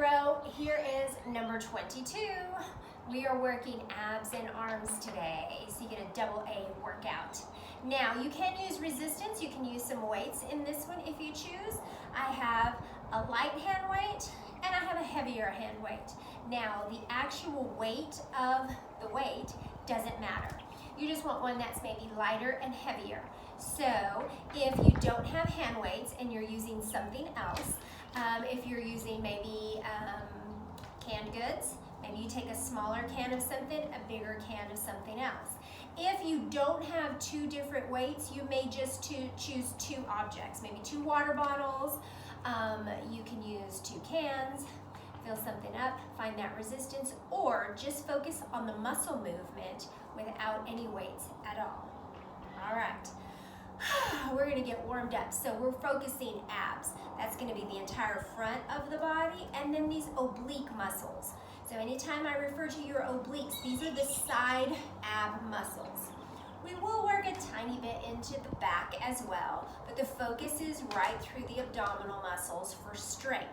row. Here is number 22. We are working abs and arms today, so you get a double A workout. Now, you can use resistance. You can use some weights in this one if you choose. I have a light hand weight and I have a heavier hand weight. Now, the actual weight of the weight doesn't matter. You just want one that's maybe lighter and heavier. So, if you don't have hand weights and you're using something else, if you're using maybe canned goods, maybe you take a smaller can of something, a bigger can of something else. If you don't have two different weights, you may just choose two objects, maybe two water bottles. You can use two cans, fill something up, find that resistance, or just focus on the muscle movement without any weights at all. All right. We're going to get warmed up. So we're focusing abs. That's going to be the entire front of the body, and then these oblique muscles. So anytime I refer to your obliques, these are the side ab muscles. We will work a tiny bit into the back as well, but the focus is right through the abdominal muscles for strength.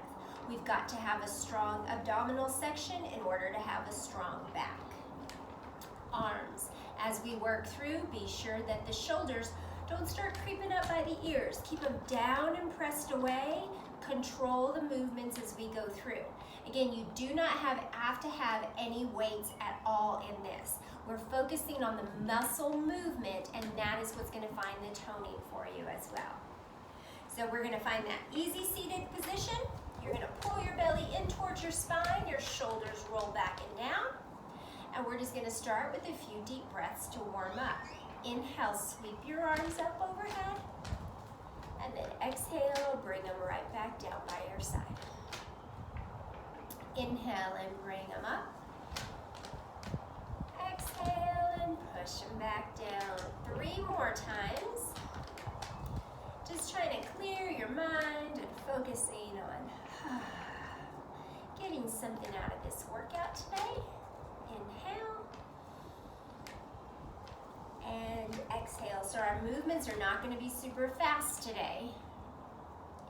We've got to have a strong abdominal section in order to have a strong back. Arms. As we work through, be sure that the shoulders don't start creeping up by the ears. Keep them down and pressed away. Control the movements as we go through. Again, you do not have to have any weights at all in this. We're focusing on the muscle movement, and that is what's going to find the toning for you as well. So we're going to find that easy seated position. You're going to pull your belly in towards your spine. Your shoulders roll back and down. And we're just going to start with a few deep breaths to warm up. Inhale, sweep your arms up overhead. And then exhale, bring them right back down by your side. Inhale and bring them up. Exhale and push them back down. 3 more times. Just trying to clear your mind and focusing on getting something out of this workout today. Inhale and exhale. So our movements are not going to be super fast today.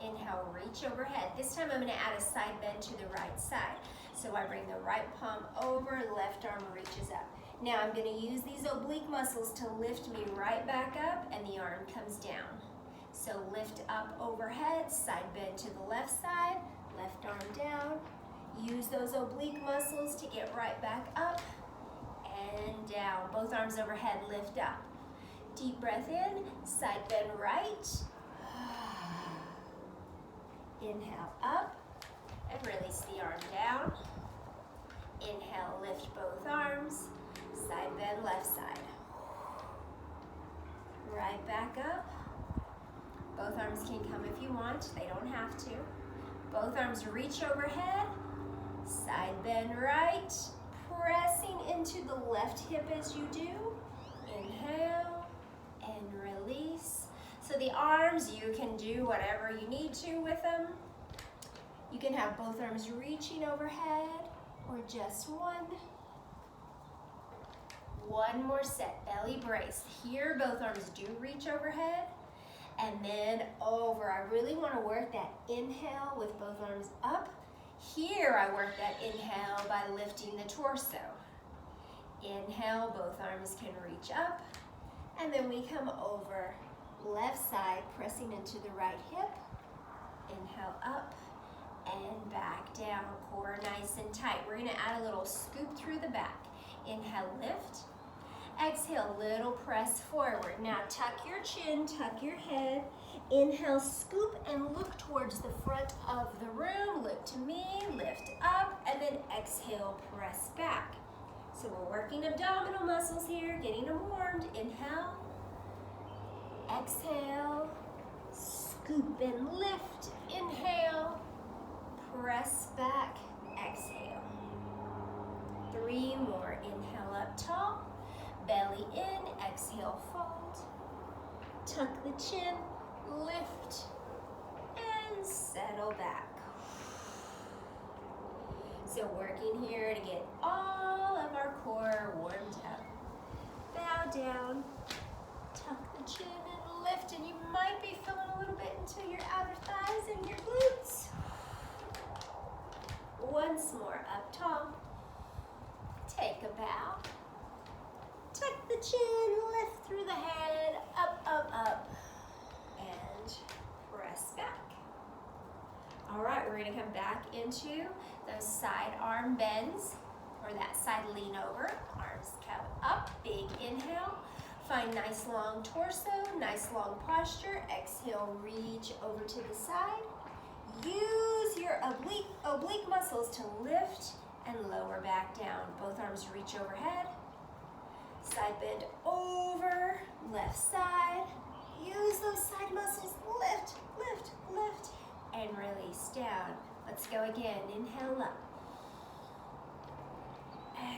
Inhale, reach overhead. This time I'm going to add a side bend to the right side. So I bring the right palm over, left arm reaches up. Now I'm going to use these oblique muscles to lift me right back up, and the arm comes down. So lift up overhead, side bend to the left side, left arm down. Use those oblique muscles to get right back up and down. Both arms overhead, lift up. Deep breath in, side bend right. Inhale up and release the arm down. Inhale, lift both arms. Side bend left side. Right back up. Both arms can come if you want. They don't have to. Both arms reach overhead. Side bend right. Pressing into the left hip as you do. Inhale and release. So the arms, you can do whatever you need to with them. You can have both arms reaching overhead or just one. One more set, belly brace. Here, both arms do reach overhead and then over. I really want to work that inhale with both arms up. Here, I work that inhale by lifting the torso. Inhale, both arms can reach up, and then we come over. Left side, pressing into the right hip. Inhale up and back down. Core nice and tight. We're going to add a little scoop through the back. Inhale, lift. Exhale, little press forward. Now tuck your chin, tuck your head. Inhale, scoop and look towards the front of the room. Look to me, lift up, and then exhale, press back. So we're working abdominal muscles here, getting them warmed. Inhale. Exhale, scoop and lift. Inhale, press back, exhale. 3 more. Inhale up tall, belly in, exhale, fold. Tuck the chin, lift, and settle back. So working here to get all of our core warmed up. Bow down, tuck the chin and lift, and you might be feeling a little bit into your outer thighs and your glutes. we're gonna come back into those side arm bends, or that side lean over. Arms come up, big inhale. Find nice long torso, nice long posture. Exhale, reach over to the side. Use your oblique muscles to lift and lower back down. Both arms reach overhead. Side bend over, left side. Use those side muscles, lift, lift, lift, and release down. Let's go again, inhale up.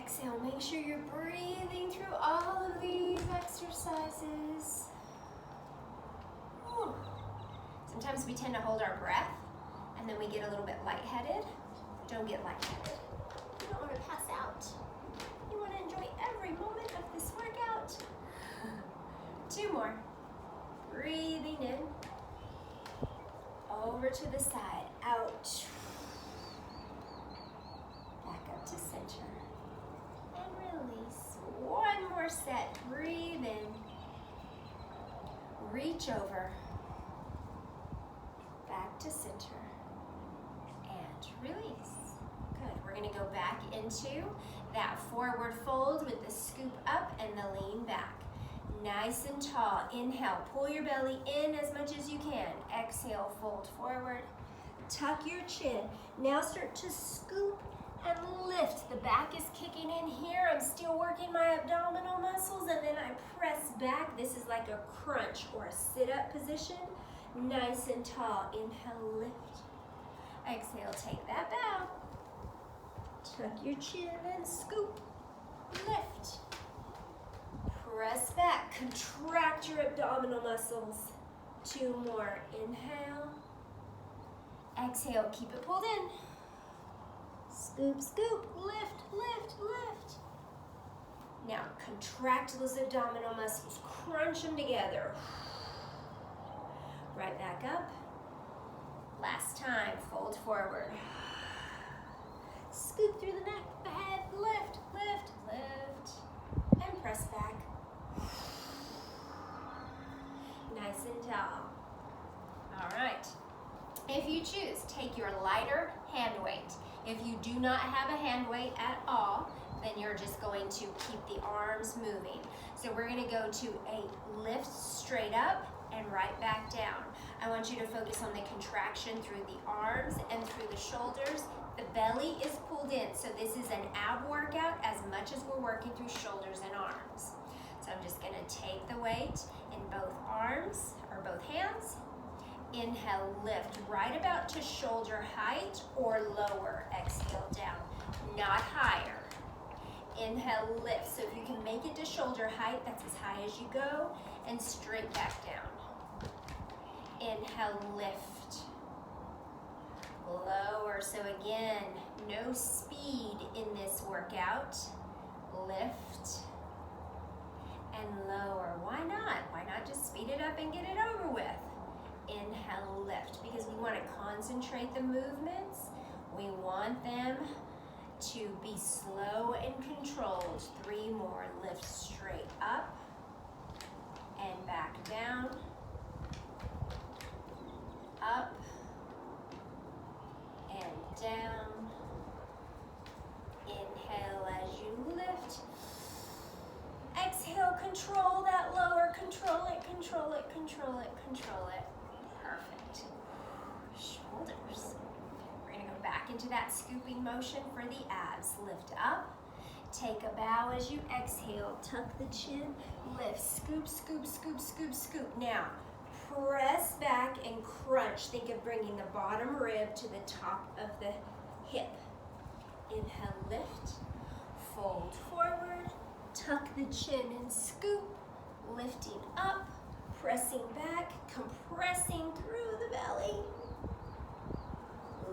Exhale, make sure you're breathing through all of these exercises. Whew. Sometimes we tend to hold our breath and then we get a little bit lightheaded. Don't get lightheaded. You don't want to pass out. You want to enjoy every moment of this workout. 2 more. Breathing in. Over to the side. Out. Back up to center. And release. 1 more set. Breathe in. Reach over. Back to center. And release. Good. We're going to go back into that forward fold with the scoop up and the lean back. Nice and tall. Inhale, pull your belly in as much as you can. Exhale, fold forward. Tuck your chin. Now start to scoop and lift. The back is kicking in here. I'm still working my abdominal muscles, and then I press back. This is like a crunch or a sit-up position. Nice and tall. Inhale, lift. Exhale, take that bow. Tuck your chin and scoop. Lift. Press back, contract your abdominal muscles. 2 more, inhale. Exhale, keep it pulled in. Scoop, scoop, lift, lift, lift. Now contract those abdominal muscles, crunch them together. Right back up. Last time, fold forward. Scoop through the neck, the head, lift, lift, lift. And press back. Nice and tall. All right. If you choose, take your lighter hand weight. If you do not have a hand weight at all, then you're just going to keep the arms moving. So we're going to go to a lift straight up and right back down. I want you to focus on the contraction through the arms and through the shoulders. The belly is pulled in, so this is an ab workout as much as we're working through shoulders and arms. So I'm just going to take the weight in both arms, or both hands. Inhale, lift right about to shoulder height or lower. Exhale, down, not higher. Inhale, lift. So if you can make it to shoulder height, that's as high as you go, and straight back down. Inhale, lift. Lower. So again, no speed in this workout. Lift and lower. Why not? Why not just speed it up and get it over with? Inhale, lift, because we want to concentrate the movements. We want them to be slow and controlled. 3 more. Lift straight up and back down. Up and down. Inhale as you lift. Exhale, control that lower. Control it, control it, control it, control it. Perfect. Shoulders. We're going to go back into that scooping motion for the abs. Lift up. Take a bow as you exhale. Tuck the chin. Lift. Scoop, scoop, scoop, scoop, scoop. Now, press back and crunch. Think of bringing the bottom rib to the top of the hip. Inhale, lift. Fold forward. Tuck the chin and scoop. Lifting up. Pressing back, compressing through the belly.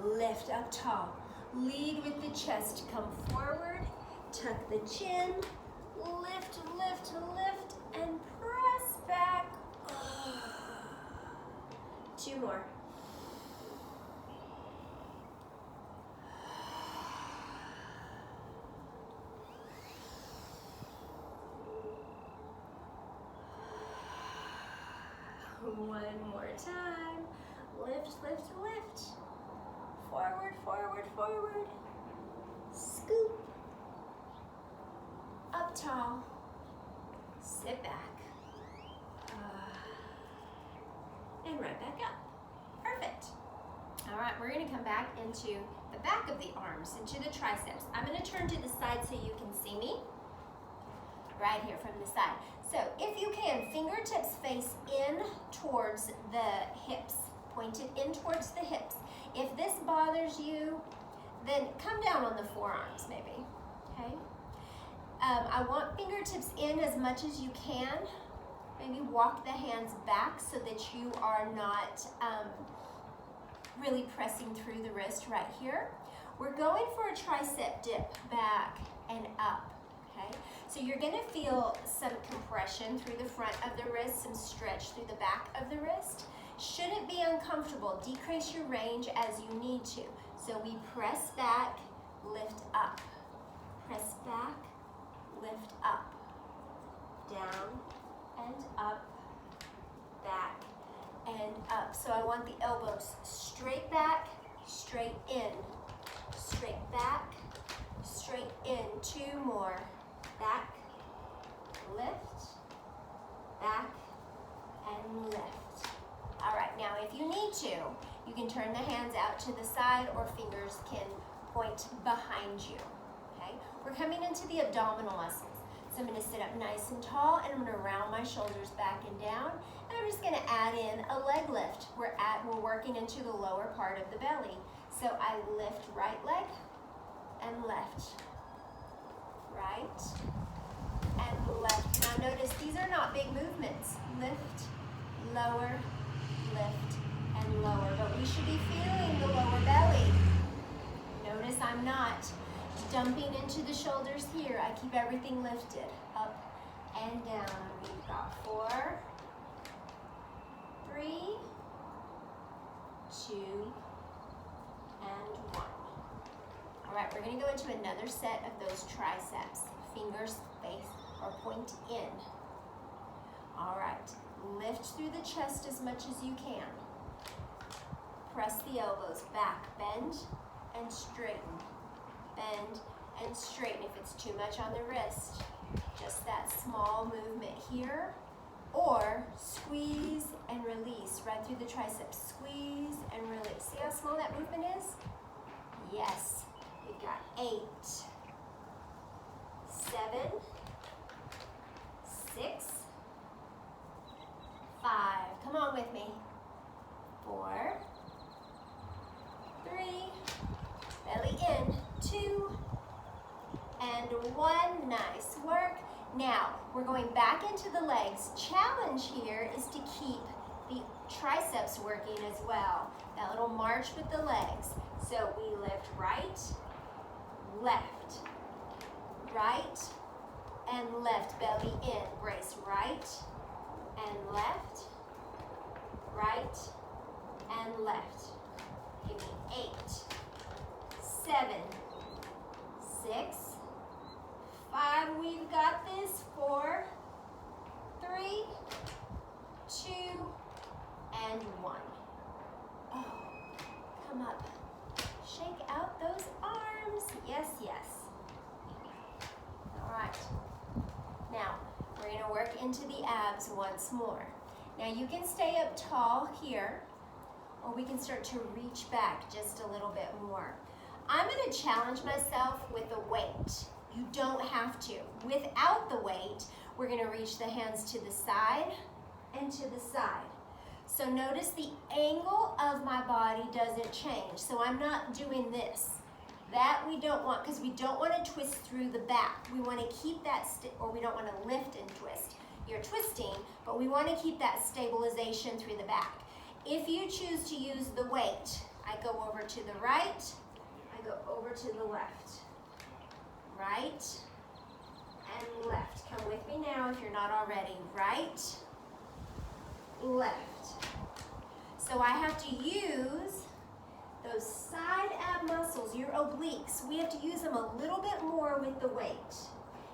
Lift up tall. Lead with the chest. Come forward. Tuck the chin. Lift, lift, lift, and press back. 2 more. One more time. Lift, lift, lift. Forward, forward, forward. Scoop. Up tall. Sit back. And right back up. Perfect. All right, we're gonna come back into the back of the arms, into the triceps. I'm gonna turn to the side so you can see me. Right here from the side. So if you can, fingertips face in towards the hips, pointed in towards the hips. If this bothers you, then come down on the forearms maybe, okay? I want fingertips in as much as you can. Maybe walk the hands back so that you are not really pressing through the wrist right here. We're going for a tricep dip, back and up, okay? So you're gonna feel some compression through the front of the wrist, some stretch through the back of the wrist. Shouldn't be uncomfortable. Decrease your range as you need to. So we press back, lift up. Press back, lift up. Down and up, back and up. So I want the elbows straight back, straight in, straight back, straight in. 2 more. Back, lift, back, and lift. All right, now if you need to, you can turn the hands out to the side or fingers can point behind you, okay? We're coming into the abdominal muscles. So I'm gonna sit up nice and tall and I'm gonna round my shoulders back and down. And I'm just gonna add in a leg lift. We're working into the lower part of the belly. So I lift right leg and left. Right and left. Now notice these are not big movements. Lift, lower, lift, and lower. But we should be feeling the lower belly. Notice I'm not dumping into the shoulders here. I keep everything lifted. Up and down. We've got 4, 3, 2, and 1. All right, we're gonna go into another set of those triceps. Fingers face or point in. All right, lift through the chest as much as you can. Press the elbows back, bend and straighten. Bend and straighten if it's too much on the wrist. Just that small movement here. Or squeeze and release right through the triceps. Squeeze and release. See how small that movement is? Yes. We've got 8, 7, 6, 5. Come on with me. 4, 3, belly in, 2, and 1. Nice work. Now, we're going back into the legs. Challenge here is to keep the triceps working as well. That little march with the legs. So we lift right, left, right, and left. Belly in. Brace right and left, right, and left. Give me 8, 7, 6, 5. We've got this. 4, 3, 2, and 1. Oh, come up. Shake out those arms. Yes, yes. All right. Now, we're going to work into the abs once more. Now, you can stay up tall here, or we can start to reach back just a little bit more. I'm going to challenge myself with a weight. You don't have to. Without the weight, we're going to reach the hands to the side and to the side. So notice the angle of my body doesn't change. So I'm not doing this. That we don't want, because we don't want to twist through the back. We want to keep that, or we don't want to lift and twist. You're twisting, but we want to keep that stabilization through the back. If you choose to use the weight, I go over to the right, I go over to the left. Right and left. Come with me now if you're not already. Right, left. So I have to use those side ab muscles, your obliques. We have to use them a little bit more with the weight.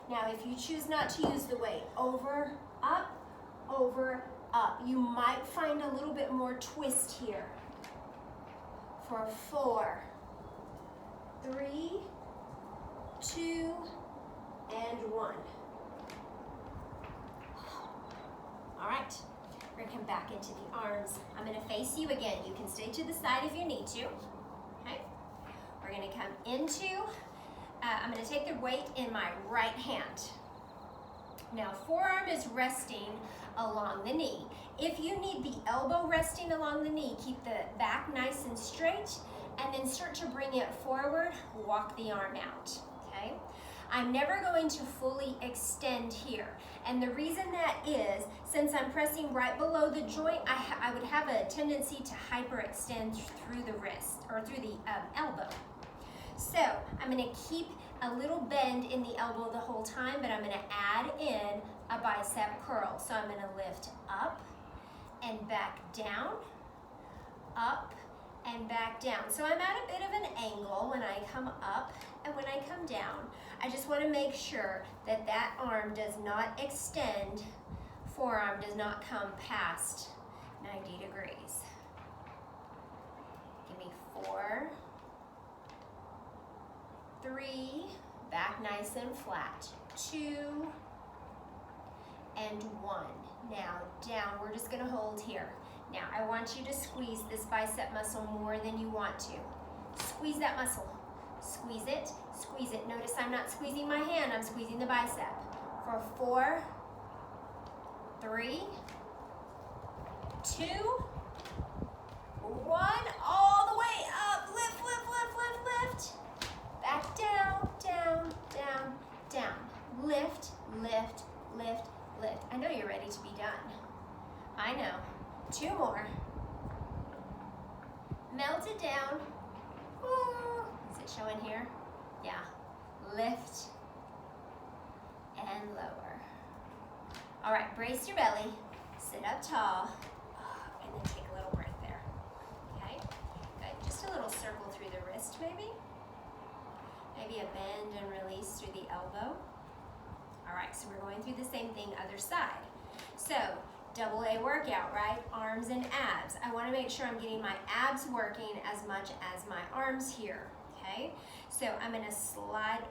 Now, if you choose not to use the weight, over, up, you might find a little bit more twist here for 4, 3, 2, and 1. All right, we're gonna come back into the arms. I'm gonna face you again. You can stay to the side if you need to, okay? We're gonna come into, I'm gonna take the weight in my right hand. Now, forearm is resting along the knee. If you need the elbow resting along the knee, keep the back nice and straight, and then start to bring it forward, walk the arm out, okay? I'm never going to fully extend here. And the reason that is, since I'm pressing right below the joint, I would have a tendency to hyperextend through the wrist, or through the elbow. So I'm gonna keep a little bend in the elbow the whole time, but I'm gonna add in a bicep curl. So I'm gonna lift up and back down, up and back down. So I'm at a bit of an angle when I come up and when I come down. I just wanna make sure that that arm does not extend, forearm does not come past 90 degrees. Give me 4, 3, back nice and flat, 2, and 1. Now down, we're just gonna hold here. Now I want you to squeeze this bicep muscle more than you want to. Squeeze that muscle, squeeze it, squeeze it. Notice I'm not squeezing my hand, I'm squeezing the bicep. For 4, 3, 2, 1, all the way up, lift, lift, lift, lift, lift. Back down, down, down, down. Lift, lift, lift, lift. I know you're ready to be done. I know. 2 more. Melt it down. Ooh. Is it showing here? Yeah. Lift and lower. All right, brace your belly. Sit up tall. And then take a little breath there. Okay? Good. Just a little circle through the wrist, maybe. Maybe a bend and release through the elbow. All right, so we're going through the same thing other side. So, double A workout, right? Arms and abs. I wanna make sure I'm getting my abs working as much as my arms here, okay? So I'm gonna slide,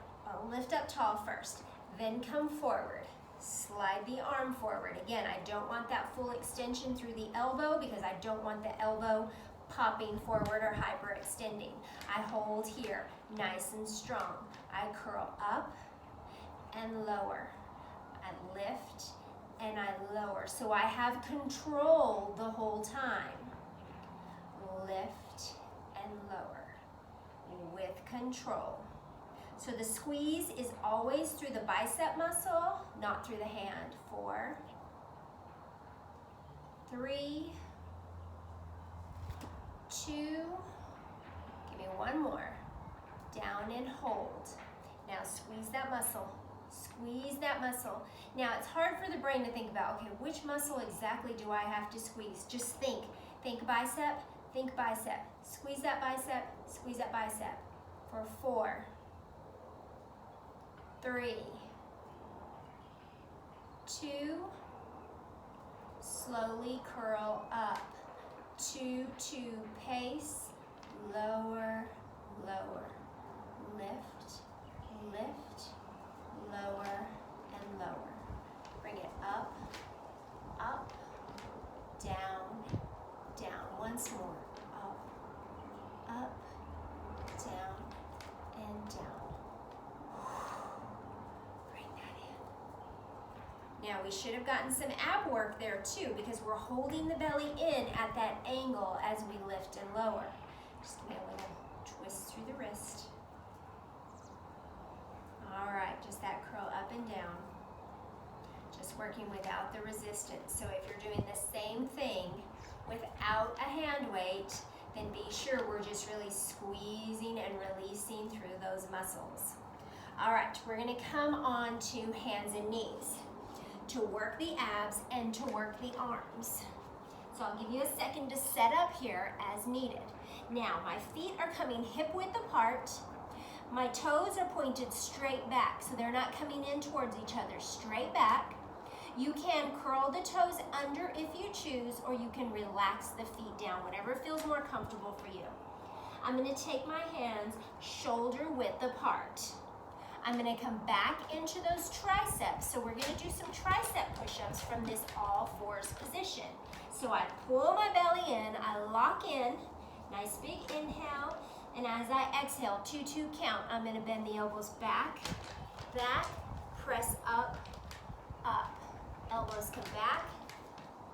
lift up tall first, then come forward. Slide the arm forward. Again, I don't want that full extension through the elbow because I don't want the elbow popping forward or hyperextending. I hold here, nice and strong. I curl up and lower. I lift and I lower. So I have control the whole time. Lift and lower with control. So the squeeze is always through the bicep muscle, not through the hand. 4, 3, 2, give me 1 more. Down and hold. Now squeeze that muscle. Squeeze that muscle. Now it's hard for the brain to think about, okay, which muscle exactly do I have to squeeze? Just think. Think bicep, think bicep. Squeeze that bicep, squeeze that bicep. For 4, 3, 2, slowly curl up. 2, 2, pace, lower, lower. Lift, lift, lower, and lower. Bring it up, up, down, down. Once more. Up, down, and down. Bring that in. Now we should have gotten some ab work there too because we're holding the belly in at that angle as we lift and lower. Just give me a little twist through the wrist. All right, just that curl up and down. Just working without the resistance. So if you're doing the same thing without a hand weight, then be sure we're just really squeezing and releasing through those muscles. All right, we're gonna come on to hands and knees to work the abs and to work the arms. So I'll give you a second to set up here as needed. Now, my feet are coming hip width apart. My toes are pointed straight back, so they're not coming in towards each other, straight back. You can curl the toes under if you choose, or you can relax the feet down, whatever feels more comfortable for you. I'm gonna take my hands shoulder width apart. I'm gonna come back into those triceps. So we're gonna do some tricep push-ups from this all fours position. So I pull my belly in, I lock in, nice big inhale, and as I exhale, 2-2 count, I'm gonna bend the elbows back, back, press up, up. Elbows come back,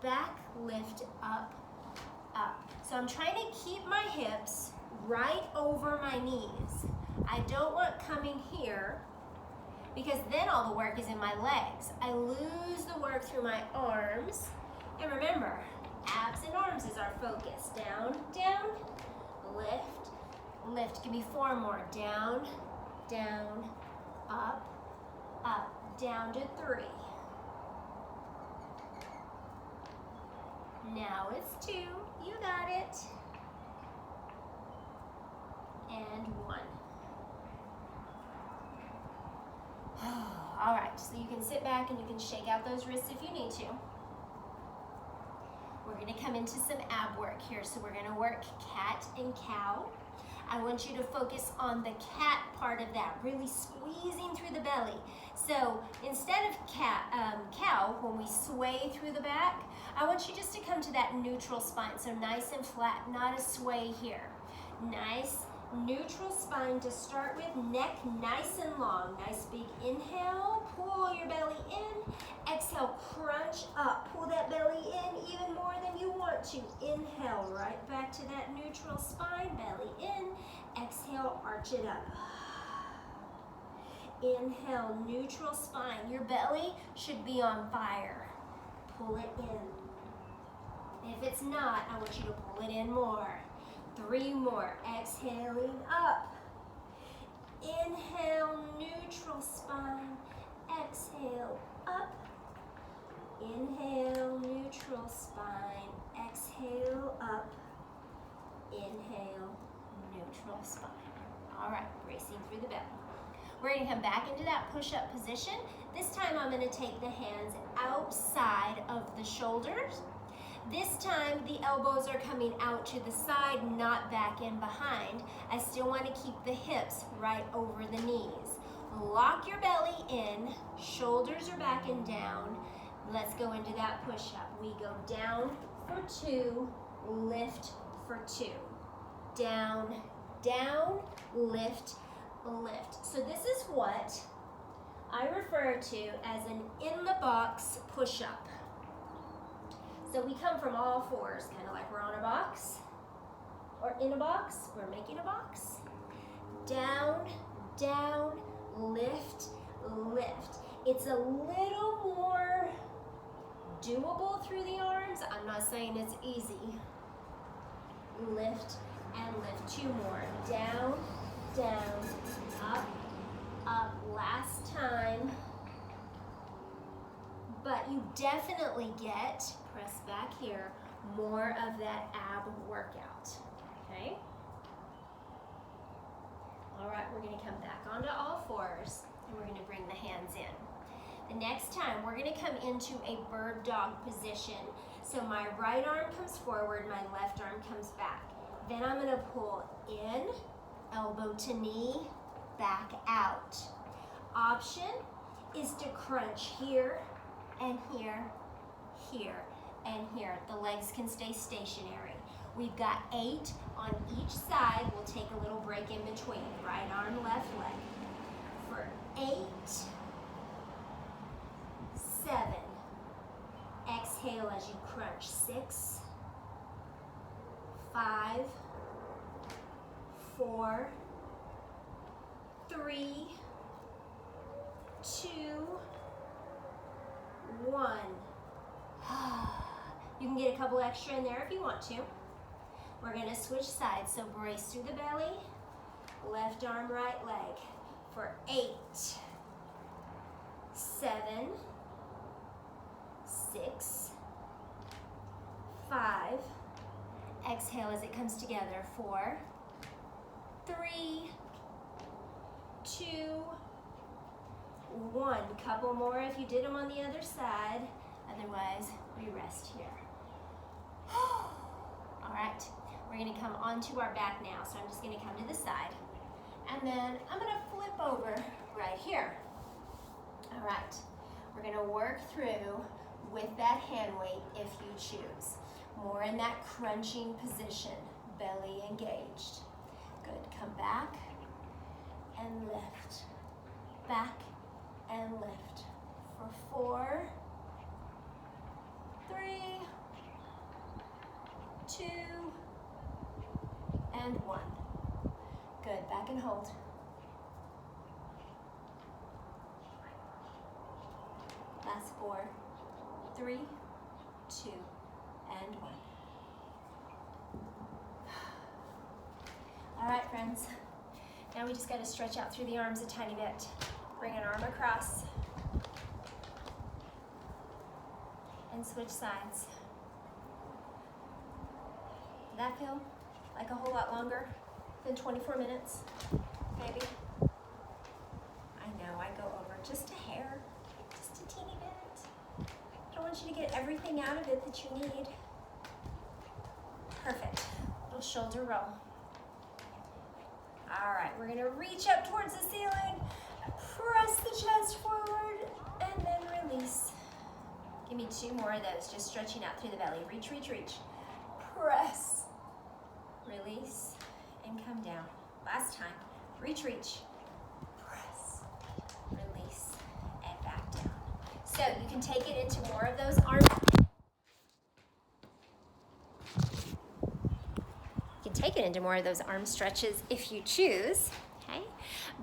back, lift, up, up. So I'm trying to keep my hips right over my knees. I don't want coming here because then all the work is in my legs. I lose the work through my arms. And remember, abs and arms is our focus. Down, down, lift, lift. Give me 4 more. Down, down, up, up, down to 3. Now it's 2. You got it. And 1. All right, so you can sit back and you can shake out those wrists if you need to. We're gonna come into some ab work here. So we're gonna work cat and cow. I want you to focus on the cat part of that, really squeezing through the belly. So instead of cow, when we sway through the back, I want you just to come to that neutral spine. So nice and flat, not a sway here. Nice neutral spine to start with, neck nice and long. Nice big inhale, pull your belly in. Exhale, crunch up. Pull that belly in even more than you want to. Inhale, right back to that neutral spine, belly in. Exhale, arch it up. Inhale, neutral spine. Your belly should be on fire. Pull it in. If it's not, I want you to pull it in more. 3 more. Exhaling up. Inhale, neutral spine. Exhale, up. Inhale, neutral spine. Exhale, up. Inhale, neutral spine. All right, bracing through the belly. We're going to come back into that push-up position. This time I'm going to take the hands outside of the shoulders. This time the elbows are coming out to the side, not back in behind. I still want to keep the hips right over the knees. Lock your belly in, shoulders are back and down. Let's go into that push-up. We go down for 2, lift for 2. Down, down, lift, lift. So this is what I refer to as an in-the-box push-up. So we come from all fours, kind of like we're on a box, or in a box, we're making a box. Down, down, lift, lift. It's a little more doable through the arms. I'm not saying it's easy. Lift and lift. 2 more. Down, down, up, up. Last time. But you definitely get, press back here, more of that ab workout, okay? All right, we're gonna come back onto all fours and we're gonna bring the hands in. The next time, we're gonna come into a bird dog position. So my right arm comes forward, my left arm comes back. Then I'm gonna pull in, elbow to knee, back out. Option is to crunch here, and here, here, and here. The legs can stay stationary. We've got 8 on each side. We'll take a little break in between. Right arm, left leg. For 8, 7. Exhale as you crunch. 6, 5, 4, 3, 2, 1. You can get a couple extra in there if you want to. We're going to switch sides, so brace through the belly. Left arm, right leg. For 8, 7, 6, 5. Exhale as it comes together. 4, 3, 2, 1. Couple more if you did them on the other side. Otherwise, we rest here. All right, we're We're gonna come onto our back now. So I'm just gonna come to the side. And then I'm gonna flip over right here. All right, we're gonna work through with that hand weight if you choose. More in that crunching position, belly engaged. Good, come back and lift. Back and lift. For 4, 3, 2, and 1. Good, back and hold. Last 4, 3, 2, and 1. All right, friends. Now we just got to stretch out through the arms a tiny bit. Bring an arm across. And switch sides. Did that feel like a whole lot longer than 24 minutes? Maybe? I know, I go over just a hair, just a teeny bit. I don't want you to get everything out of it that you need. Perfect. Little shoulder roll. All right, we're gonna reach up towards the ceiling, press the chest forward, and then release. Give me 2 more of those, just stretching out through the belly. Reach, reach, reach. Press, release, and come down. Last time, reach, reach. Press, release, and back down. So you can take it into more of those arm. You can take it into more of those arm stretches if you choose. Okay?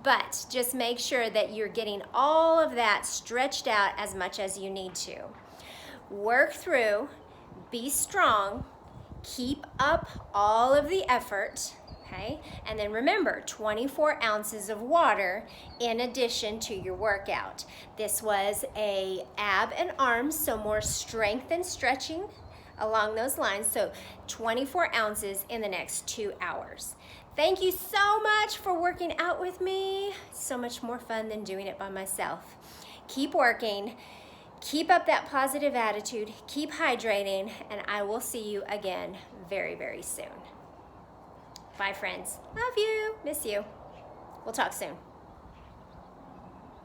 But just make sure that you're getting all of that stretched out as much as you need to. Work through, be strong, keep up all of the effort, okay? And then remember, 24 ounces of water in addition to your workout. This was a ab and arms, so more strength and stretching along those lines. So 24 ounces in the next 2 hours. Thank you so much for working out with me. So much more fun than doing it by myself. Keep working. Keep up that positive attitude, keep hydrating, and I will see you again very, very soon. Bye, friends. Love you. Miss you. We'll talk soon.